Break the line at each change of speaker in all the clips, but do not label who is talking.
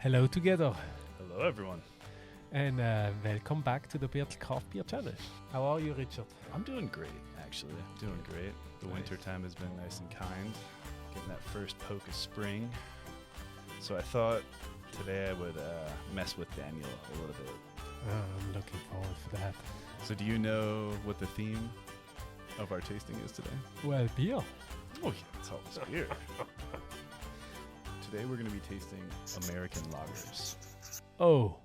Hello together,
Hello, everyone.
and welcome back to the Craftbeer channel. How are you, Richard?
I'm doing great, actually. Doing great. The
Nice.
winter time has been nice and kind. Getting that first poke of spring. So I thought today I would mess with Daniel a little bit.
I'm looking forward for that.
So do you know what the theme of our tasting is today?
Well, beer.
Oh, yeah, it's always beer. Today we're going to be tasting American lagers.
Oh,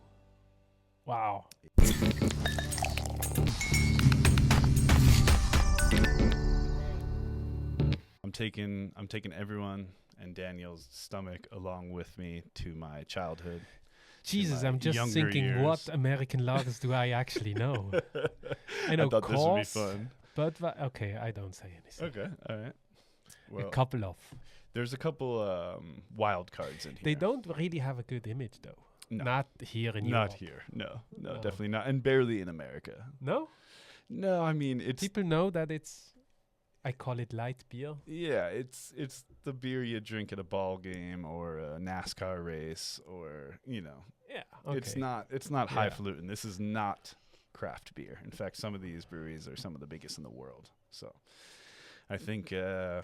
wow.
I'm taking everyone and Daniel's stomach along with me to my childhood.
Jesus,
my
I'm just
younger
thinking,
years.
what American lagers do I actually know? I know
I thought this would be
Coors,
fun.
But okay, I don't say anything.
Okay, all right. Well,
A couple of.
there's a couple wild cards in here.
They don't really have a good image, though.
No,
Not here in
not
Europe.
here. No,
No.
definitely not, and barely in America.
No?
No, I mean it's
People know that it's, I call it light beer.
it's the beer you drink at a ball game or a NASCAR race, or
Yeah, okay.
it's not
Yeah.
highfalutin. This is not craft beer. In fact, some of these breweries are some of the biggest in the world. So, I think your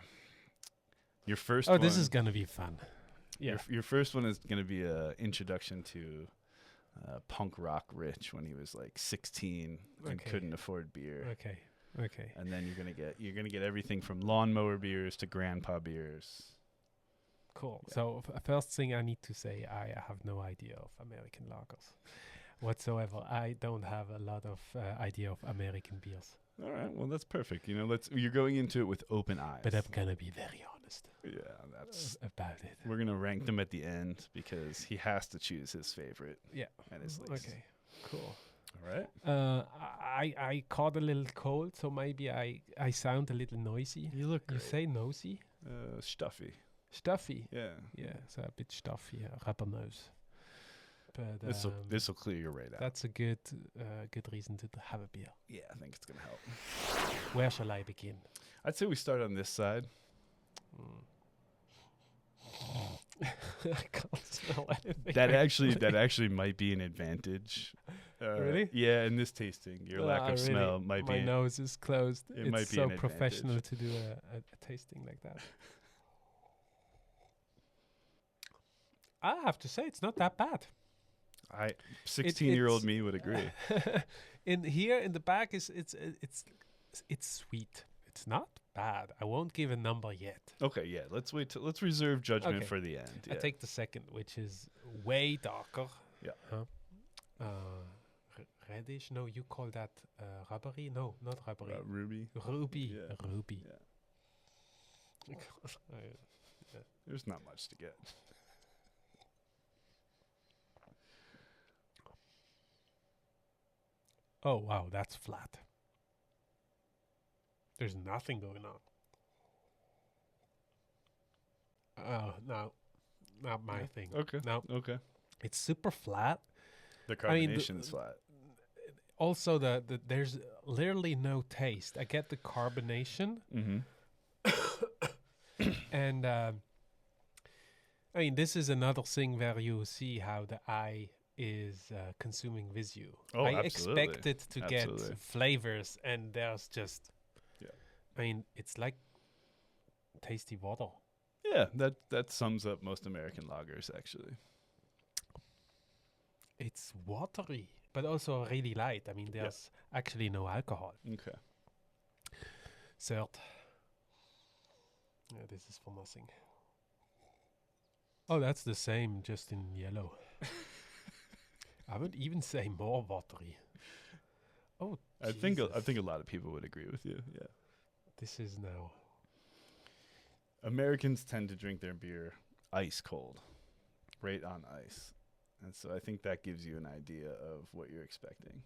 first.
Oh, this
one-
is going to be fun. Yeah.
Your first one is going to be a introduction to punk rock Rich when he was like 16 and
Okay.
couldn't afford beer.
Okay.
And then you're gonna get everything from lawnmower beers to grandpa beers.
Cool.
Yeah.
So first thing I need to say, I have no idea of American lagers whatsoever. I don't have a lot of idea of American beers,
All right, well that's perfect. You're going into it with open eyes.
but I'm gonna be very honest
that's
about it.
we're gonna rank them at the end because he has to choose his favorite
Yeah.
and his least.
Okay. Cool.
All right.
I caught a little cold, so maybe I sound a little noisy.
You look
You
great.
say nosy?
Stuffy.
Stuffy.
Yeah.
Yeah, so a bit stuffy, rubber nose. But
This will clear your rate out.
that's a good reason to have a beer.
Yeah, I think it's gonna help.
Where shall I begin?
I'd say we start on this side.
I can't smell anything.
That actually might be an advantage.
Really?
Yeah, in this tasting, your lack of smell might
My
be.
nose is closed.
It
It's
might be
so
an
professional
advantage.
to do a tasting like that. I have to say, it's not that bad.
16-year-old me would agree.
In here in the back it's sweet. It's not bad. I won't give a number yet.
Okay, yeah. Let's reserve judgment
Okay.
for the end.
I
Yeah.
take the second, which is way darker.
Yeah.
Huh? Reddish? No, you call that rubbery? No, not rubbery.
Ruby.
Ruby.
Yeah.
Ruby.
Yeah. There's not much to get.
Oh, wow, that's flat. There's nothing going on. Oh, no. Not my
Yeah.
thing.
Okay.
No,
Okay.
it's super flat.
The
I mean,
carbonation is flat.
Also, there's literally no taste. I get the carbonation,
Mm-hmm.
and I mean, this is another thing where you see how the eye is consuming visu.
Oh,
I
absolutely.
expected to
Absolutely.
get flavors, and there's just.
Yeah.
I mean, it's like tasty water.
Yeah, that sums up most American lagers, actually.
It's watery, but also really light. I mean, there's actually no alcohol.
Okay.
Third. Yeah, this is for nothing. Oh, that's the same, just in yellow. I would even say more watery. Oh,
I think a
Jesus.
lot of people would agree with you. Yeah.
This is now.
Americans tend to drink their beer ice cold, right on ice. And so I think that gives you an idea of what you're expecting.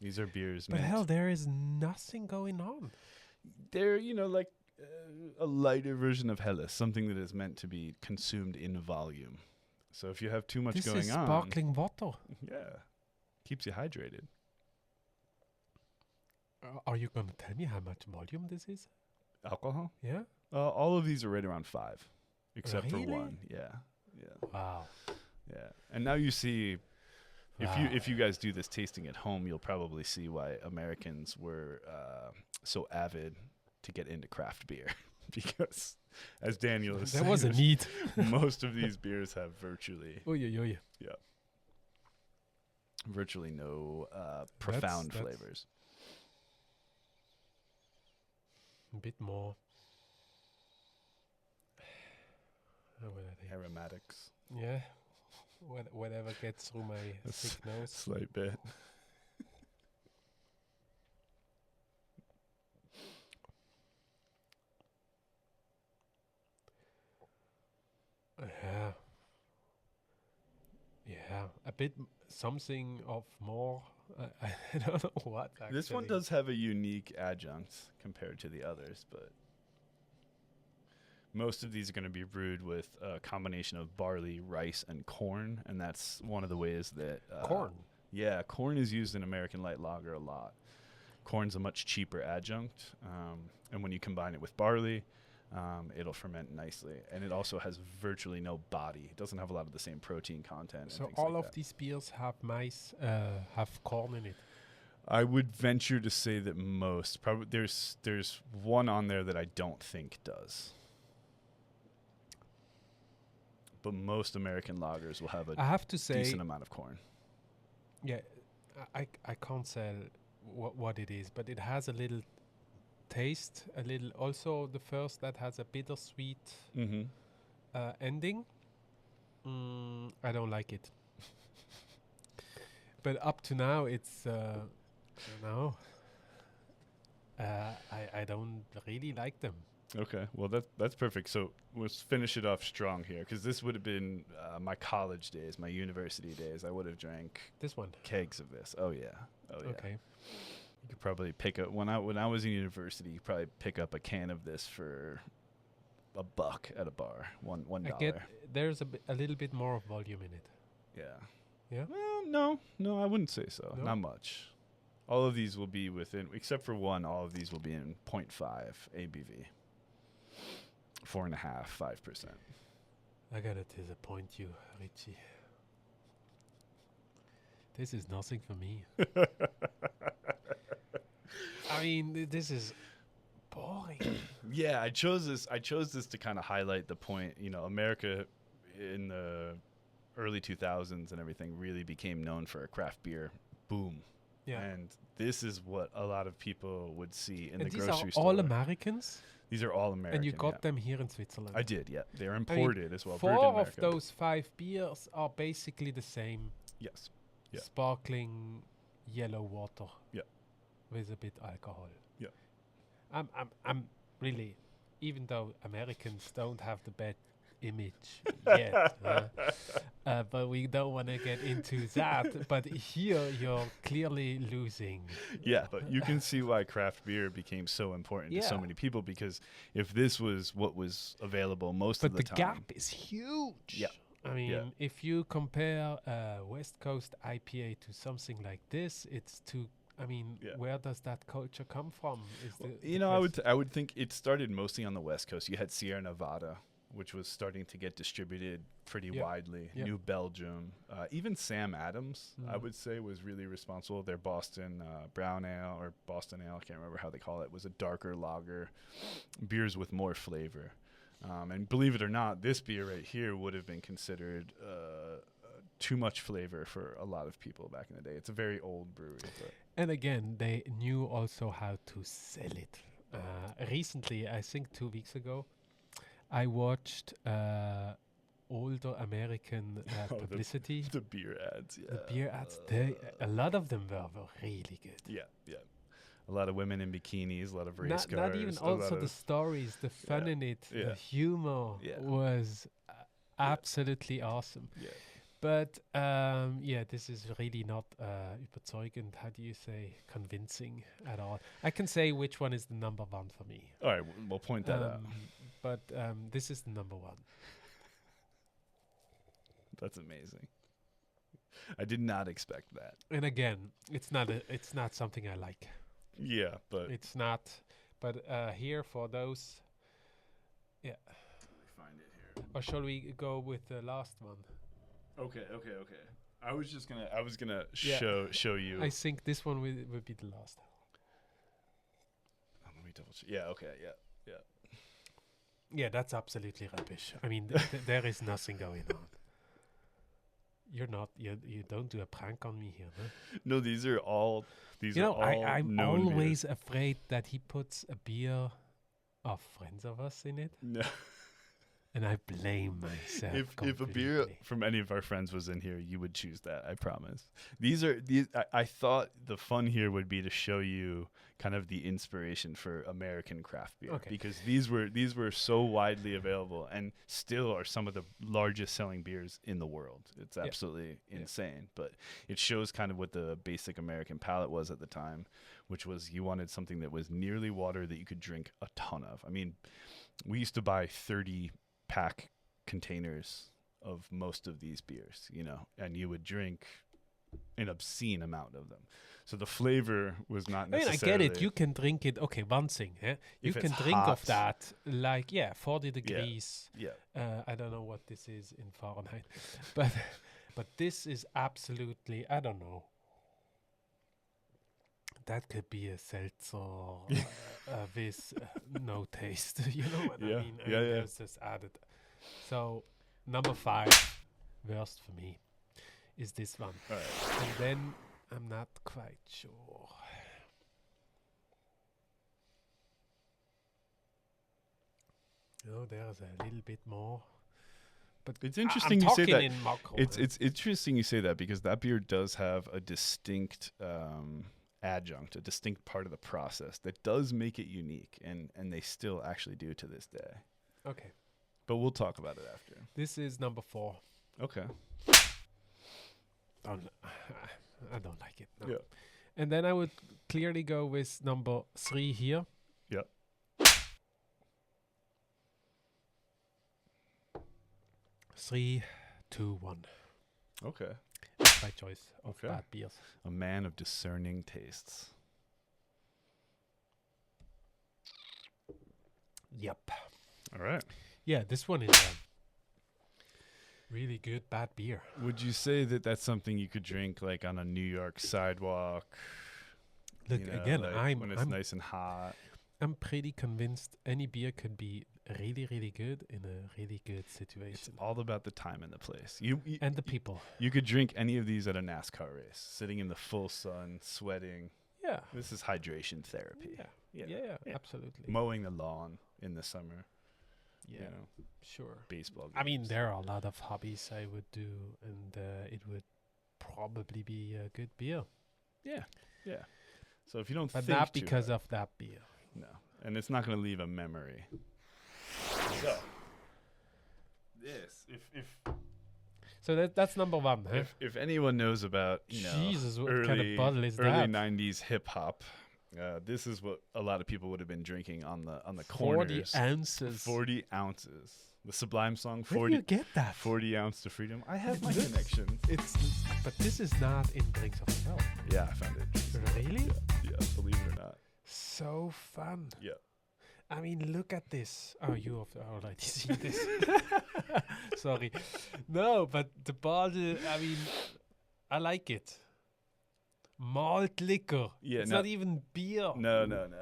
These are beers
But
meant.
hell, there is nothing going on.
They're, like a lighter version of Helles, something that is meant to be consumed in volume. So if you have too much
This
going
is
on,
sparkling water.
yeah, keeps you hydrated.
Are you going to tell me how much volume this is?
Alcohol?
Yeah?
All of these are right around 5, except
Really?
for one. Yeah.
Wow.
Yeah. And now you see,
Wow.
if you guys do this tasting at home, you'll probably see why Americans were so avid to get into craft beer, because, as Daniel is
There
saying,
was a need.
most of these beers have virtually no profound
That's
flavors.
a bit more. What are they?
Aromatics,
Yeah. Whatever gets through my
That's
thick nose.
slight bit.
Yeah. Yeah. A bit something of more. I don't know what actually.
This one does have a unique adjunct compared to the others, but most of these are going to be brewed with a combination of barley, rice, and corn, and that's one of the ways that
corn.
Yeah, corn is used in American light lager a lot. Corn's a much cheaper adjunct, and when you combine it with barley, it'll ferment nicely. And it also has virtually no body. It doesn't have a lot of the same protein content. And
So
things
all
like
of
that.
these beers have have corn in it.
I would venture to say that most, probably there's one on there that I don't think does. But most American lagers will have a
I have to say,
decent amount of corn.
yeah, I can't tell what it is, but it has a little taste, a little. Also, the first that has a bittersweet
Mm-hmm.
ending. I don't like it. But up to now, it's no. I don't really like them.
Okay, well that's perfect. So let's finish it off strong here, because this would have been my college days, my university days. I would have drank
This one.
kegs of this. Oh yeah, oh yeah.
Okay.
You could probably pick up when I was in university. You could probably pick up a can of this for $1 at a bar. $1.
I get there's a little bit more volume in it.
Yeah.
Yeah?
Well, no, I wouldn't say so.
No?
Not much. All of these will be within, except for one. All of these will be in 0.5 ABV. 4.5, 5%.
I gotta disappoint you, Richie. This is nothing for me. I mean, this is boring.
Yeah, I chose this to kind of highlight the point. You know, America in the early 2000s and everything really became known for a craft beer boom.
Yeah.
And this is what a lot of people would see in
And
the
these
grocery
are
store.
all Americans,
These are all American.
and you got
yeah.
them here in Switzerland.
I did, yeah. They're imported as well.
4
brewed in
of
America.
those 5 beers are basically the same.
Yes. Yeah.
Sparkling yellow water.
Yeah.
With a bit alcohol.
Yeah.
I'm really, even though Americans don't have the bad image yet, but we don't want to get into that. But here you're clearly losing.
Yeah, but you can see why craft beer became so important to so
Yeah.
many people, because if this was what was available most
But
of the
the
time.
gap is huge.
Yeah.
I mean,
Yeah.
if you compare West Coast IPA to something like this, it's too. I mean,
Yeah.
where does that culture come from? Is
Well,
the
you know, I
question.
would think it started mostly on the West Coast. You had Sierra Nevada, which was starting to get distributed pretty
Yeah.
widely.
Yeah.
New Belgium, even Sam Adams, I
Mm.
would say, was really responsible. Their Boston Brown Ale or Boston Ale, I can't remember how they call it, was a darker lager, beers with more flavor. And believe it or not, this beer right here would have been considered too much flavor for a lot of people back in the day. It's a very old brewery. But
And again, they knew also how to sell it. Recently, I think 2 weeks ago, I watched older American
Oh,
publicity.
the beer ads, yeah.
The beer ads, a lot of them were really good.
Yeah, yeah. A lot of women in bikinis, a lot of race
Not
cars.
even
a lot
also the
of-
stories, the fun in it,
yeah.
the humor
Yeah.
was absolutely awesome.
yeah.
But yeah, this is really not überzeugend. How do you say convincing at all? I can say which one is the number 1 for me.
All right, we'll point that out.
But this is the number 1.
That's amazing. I did not expect that.
And again, it's not something I like.
Yeah, but
It's not. But here for those, yeah.
find it here.
Or shall we go with the last one?
Okay. I was gonna
Yeah.
show you.
I think this one will be the last.
Let me double check. Yeah. Okay. Yeah.
Yeah, that's absolutely rubbish. I mean, there is nothing going on. You don't do a prank on me here, huh?
No, these are all
I'm
known
always
beers.
afraid that he puts a beer of friends of us in it,
No.
and I blame myself
If a beer
completely.
from any of our friends was in here, you would choose that. I promise. These. I thought the fun here would be to show you kind of the inspiration for American craft beer
Okay.
because these were so widely available and still are some of the largest selling beers in the world. It's
Yeah.
absolutely
Yeah.
insane, but it shows kind of what the basic American palate was at the time, which was you wanted something that was nearly water that you could drink a ton of. I mean, we used to buy 30 pack containers of most of these beers, and you would drink an obscene amount of them. So the flavor was not
I mean,
necessarily.
I get it. You can drink it. Okay, one thing. You
If
can
it's
drink of
hot.
that, 40 degrees.
Yeah.
I don't know what this is in Fahrenheit, but this is absolutely. I don't know. That could be a seltzer with no taste. You know what I
Yeah.
mean?
Yeah, yeah.
There's just added. So number 5, worst for me, is this one.
All right.
And then I'm not quite sure. There's a little bit more. But
It's
I'm
interesting you say
talking
that.
in macro.
It's interesting you say that because that beer does have a distinct adjunct, a distinct part of the process that does make it unique, and they still actually do to this day.
Okay.
But we'll talk about it after.
This is number 4.
Okay.
I don't like it. No.
Yeah.
And then I would clearly go with number 3 here.
Yep.
3, 2, 1.
Okay.
That's my choice of
Okay.
bad beers.
A man of discerning tastes.
Yep.
All right.
Yeah, this one is really good bad beer.
Would you say that that's something you could drink like on a New York sidewalk?
Look, again,
like when it's nice and hot.
I'm pretty convinced any beer could be really, really good in a really good
It's
situation.
all about the time and the place.
And the people.
You could drink any of these at a NASCAR race, sitting in the full sun, sweating.
Yeah.
This is hydration therapy.
Yeah, absolutely.
Mowing the lawn in the summer.
Yeah, sure.
Baseball games.
I mean, there are a lot of hobbies I would do, and it would probably be a good beer.
Yeah. So if you don't
But
think
not
too
because
hard,
of that beer.
no, and it's not going to leave a memory. So this,
So that's number 1, huh?
if anyone knows about
Jesus, what
early
kind of bottle is
early
that?
90s hip hop, this is what a lot of people would have been drinking on the
40
corners.
ounces.
40 ounces. The Sublime song,
Where do you get that?
40 ounce to freedom. I have my
This-
connections.
But this is not in Drinks of the World.
Yeah, I found it.
Really?
Yeah, believe it or not.
So fun.
Yeah.
I mean, look at this. Oh, you have already seen this. Sorry. No, but the bottle, I mean, I like it. Malt liquor.
Yeah,
It's
no-
not even beer.
No.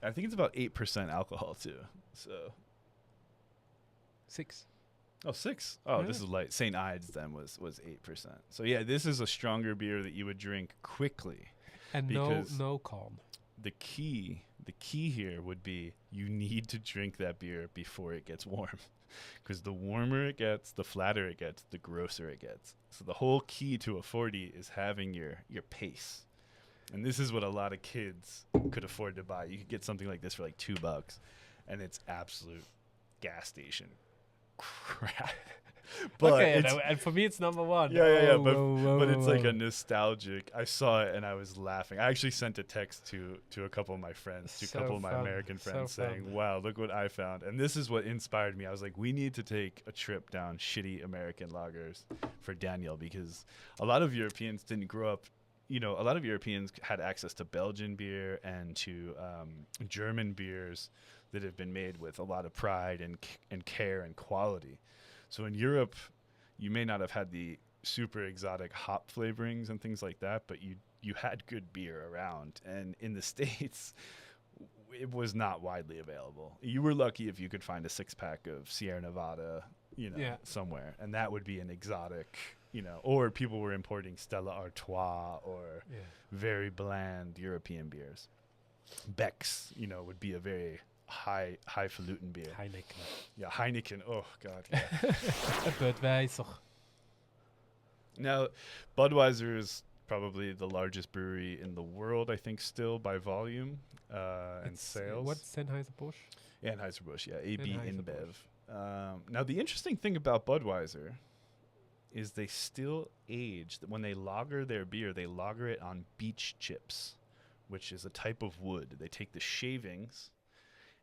I think it's about 8% alcohol too. So
6.
Oh, 6. Oh, this
Yeah.
is light. St. Ides then was 8%. So yeah, this is a stronger beer that you would drink quickly.
And
Because-
no corn.
The key here would be you need to drink that beer before it gets warm. Because the warmer it gets, the flatter it gets, the grosser it gets. So the whole key to a 40 is having your pace. And this is what a lot of kids could afford to buy. You could get something like this for like $2, and it's absolute gas station crap. But
Okay,
it's,
and for me it's number 1.
yeah.
Whoa,
But it's like
whoa.
a nostalgic. I saw it and I was laughing. I actually sent a text to a couple of my friends, to a
So
couple of my
fun,
American
so
friends, saying,
fun.
"Wow, look what I found!" And this is what inspired me. I was like, "We need to take a trip down shitty American lagers for Daniel because a lot of Europeans didn't grow up." A lot of Europeans had access to Belgian beer and to German beers that have been made with a lot of pride and care and quality. So in Europe, you may not have had the super exotic hop flavorings and things like that, but you had good beer around. And in the States, it was not widely available. You were lucky if you could find a 6-pack of Sierra Nevada, somewhere, and that would be an exotic, or people were importing Stella Artois or very bland European beers. Beck's, would be a very highfalutin beer.
Heineken.
Yeah, Heineken. Oh God. Yeah.
Budweiser.
Now, Budweiser is probably the largest brewery in the world, I think, still by volume and sales.
What's Anheuser-Busch?
Anheuser-Busch, yeah, AB InBev. Now, the interesting thing about Budweiser is they still age. When they lager their beer, they lager it on beech chips, which is a type of wood. They take the shavings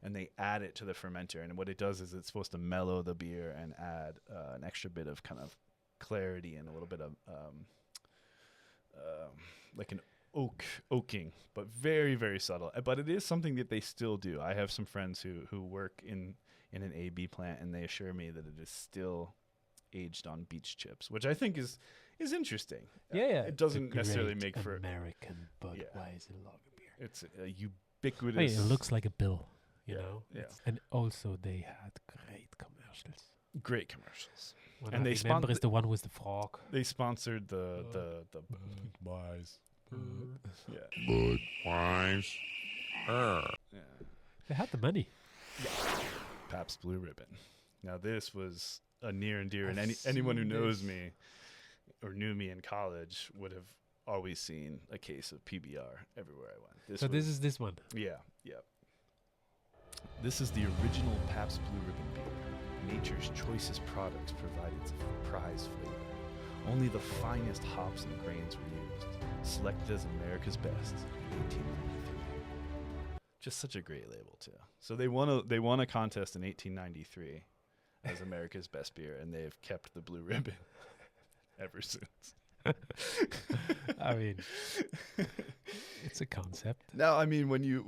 and they add it to the fermenter. And what it does is it's supposed to mellow the beer and add an extra bit of kind of clarity and a little bit of like an oaking, but very, very subtle. But it is something that they still do. I have some friends who work in an AB plant, and they assure me that it is still aged on beech chips, which I think is interesting.
Yeah.
It doesn't necessarily make for
American Budweiser lager beer.
It's a ubiquitous.
It looks like a bill, you know.
Yeah.
And also they had great commercials.
Great commercials.
What
And
I
they
remember is the one with the frog.
They sponsored the Budweiser. Yeah.
Budweiser.
Yeah.
They had the money.
Pabst Blue Ribbon. Now this was a near and dear, and
I've
anyone who
seen
knows
this.
me or knew me in college would have always seen a case of PBR everywhere I went.
This is this one.
Yeah. This is the original Pabst Blue Ribbon beer. Nature's choicest products provided surprise flavor. Only the finest hops and grains were used. Selected as America's best in 1893. Just such a great label too. So they won a contest in 1893 as America's best beer, and they've kept the blue ribbon ever since.
I mean, it's a concept.
Now, I mean, when you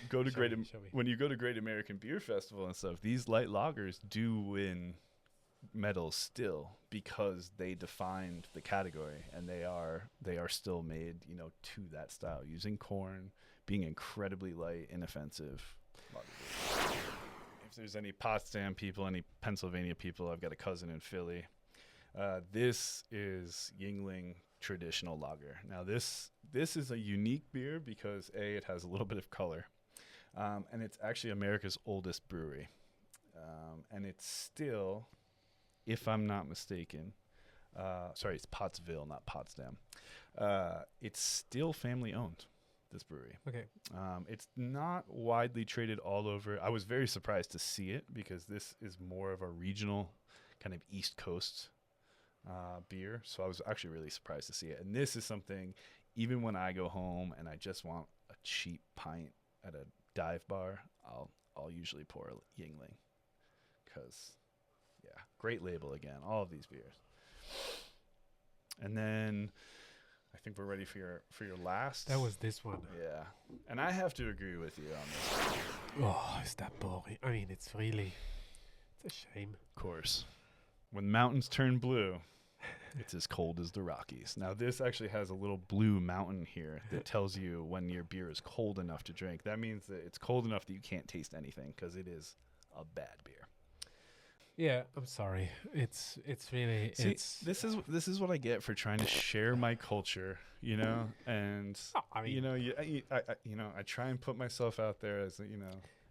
go to
Shall we?
when you go to Great American Beer Festival and stuff, these light lagers do win medals still because they defined the category, and they are still made, to that style, using corn, being incredibly light, inoffensive. If there's any Potsdam people, any Pennsylvania people, I've got a cousin in Philly. This is Yuengling traditional lager. Now this is a unique beer because it has a little bit of color, and it's actually America's oldest brewery, and it's still, if I'm not mistaken, it's Pottsville, not Potsdam. It's still family owned, this brewery.
Okay.
It's not widely traded all over. I was very surprised to see it because this is more of a regional kind of East Coast beer. So I was actually really surprised to see it. And this is something, even when I go home and I just want a cheap pint at a dive bar, I'll usually pour a Yuengling because, great label again, all of these beers. And then I think we're ready for your last.
That was this one.
Yeah. And I have to agree with you on this.
Oh, is that boring? I mean, it's a shame.
Of course. When mountains turn blue, it's as cold as the Rockies. Now, this actually has a little blue mountain here that tells you when your beer is cold enough to drink. That means that it's cold enough that you can't taste anything because it is a bad beer.
Yeah, I'm sorry. It's really.
See, this is what I get for trying to share my culture, and
I mean,
I try and put myself out there as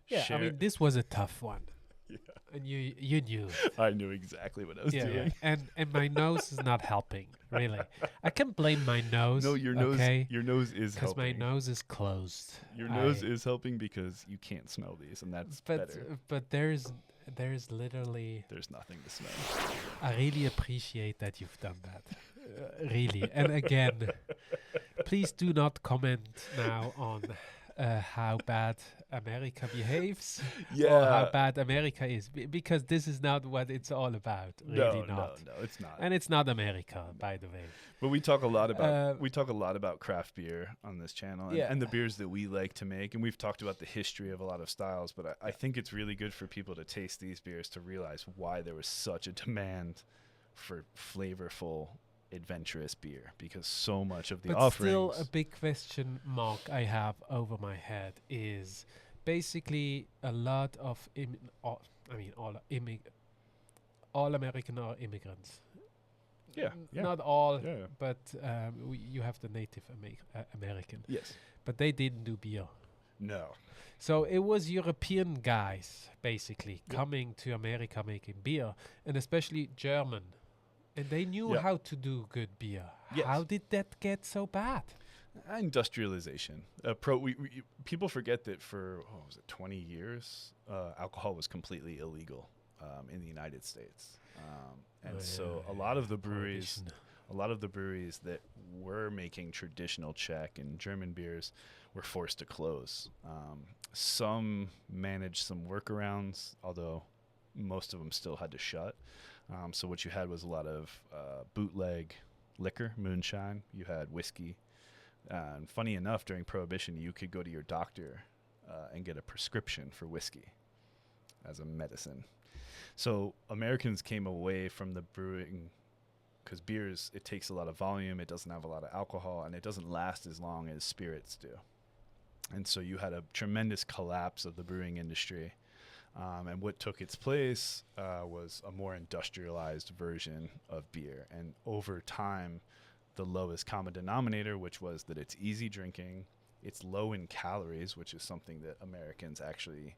Yeah,
share.
I mean, this was a tough one.
Yeah.
And you knew.
I knew exactly what I was doing.
Yeah. And my nose is not helping, really. I can blame my nose.
No, your nose is
because
helping.
my nose is closed.
Your nose is helping because you can't smell these, and that's better.
But there's literally.
There's nothing to smell.
I really appreciate that you've done that. Really. And again, please do not comment now on how bad America behaves or how bad America is, because this is not what it's all about. Really not.
No, it's not.
And it's not America, by the way.
But we talk a lot about craft beer on this channel and the beers that we like to make, and we've talked about the history of a lot of styles. But I think it's really good for people to taste these beers to realize why there was such a demand for flavorful, adventurous beer, because so much of the
But
offerings.
still, a big question mark I have over my head is basically a lot of all American are immigrants.
Yeah, yeah.
Not all,
Yeah, yeah.
but you have the Native American.
Yes.
But they didn't do beer.
No.
So it was European guys, basically,
Yeah.
coming to America making beer, and especially German. And they knew
Yeah.
how to do good beer.
Yes.
How did that get so bad?
Industrialization. People forget that for 20 years, alcohol was completely illegal in the United States, so a lot of the breweries, that were making traditional Czech and German beers were forced to close. Some managed some workarounds, although most of them still had to shut. So what you had was a lot of bootleg liquor, moonshine. You had whiskey. And funny enough, during Prohibition, you could go to your doctor and get a prescription for whiskey as a medicine. So Americans came away from the brewing because beers, it takes a lot of volume, it doesn't have a lot of alcohol, and it doesn't last as long as spirits do. And so you had a tremendous collapse of the brewing industry. And what took its place was a more industrialized version of beer. And over time, the lowest common denominator, which was that it's easy drinking, it's low in calories, which is something that Americans actually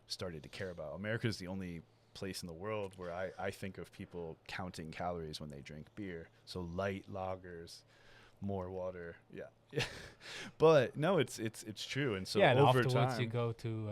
started to care about. America is the only place in the world where I think of people counting calories when they drink beer. So light lagers, more water. Yeah. But no, it's true. And so
and
over
afterwards
time,
you go to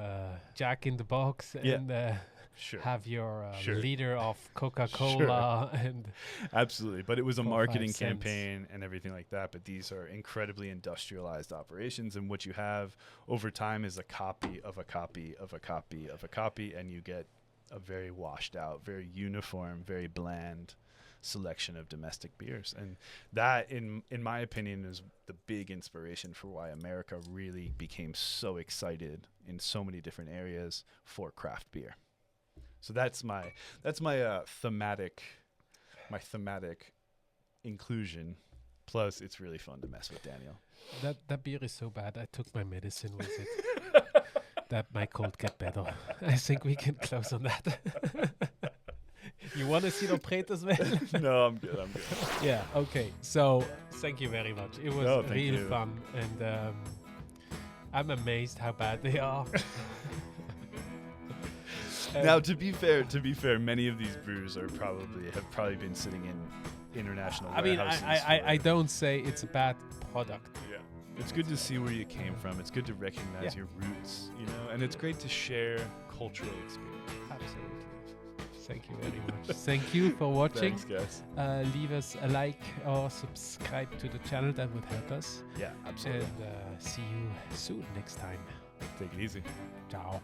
Jack in the Box and
sure.
have your
Sure.
liter of Coca-Cola and
Absolutely. But it was a
4 or 5
marketing
cents.
campaign and everything like that. But these are incredibly industrialized operations. And what you have over time is a copy of a copy of a copy of a copy. And you get a very washed out, very uniform, very bland selection of domestic beers. And that, in my opinion, is the big inspiration for why America really became so excited in so many different areas for craft beer. So that's my thematic inclusion. Plus, it's really fun to mess with Daniel.
that beer is so bad. I took my medicine with it. That my cold get better. I think we can close on that. You want to see the plate as well?
No, I'm good.
Yeah, okay. So, thank you very much. It was
thank
really
you.
fun. And I'm amazed how bad they are.
Now, to be fair, many of these brews have probably been sitting in international
I mean,
warehouses.
I don't say it's a bad product.
Yeah. It's good to see where you came from. It's good to recognize your roots, and it's great to share cultural experience.
Absolutely. Thank you very much. Thank you for watching.
Thanks, guys.
Leave us a like or subscribe to the channel. That would help us.
Yeah, absolutely.
And see you soon next time.
Take it easy.
Ciao.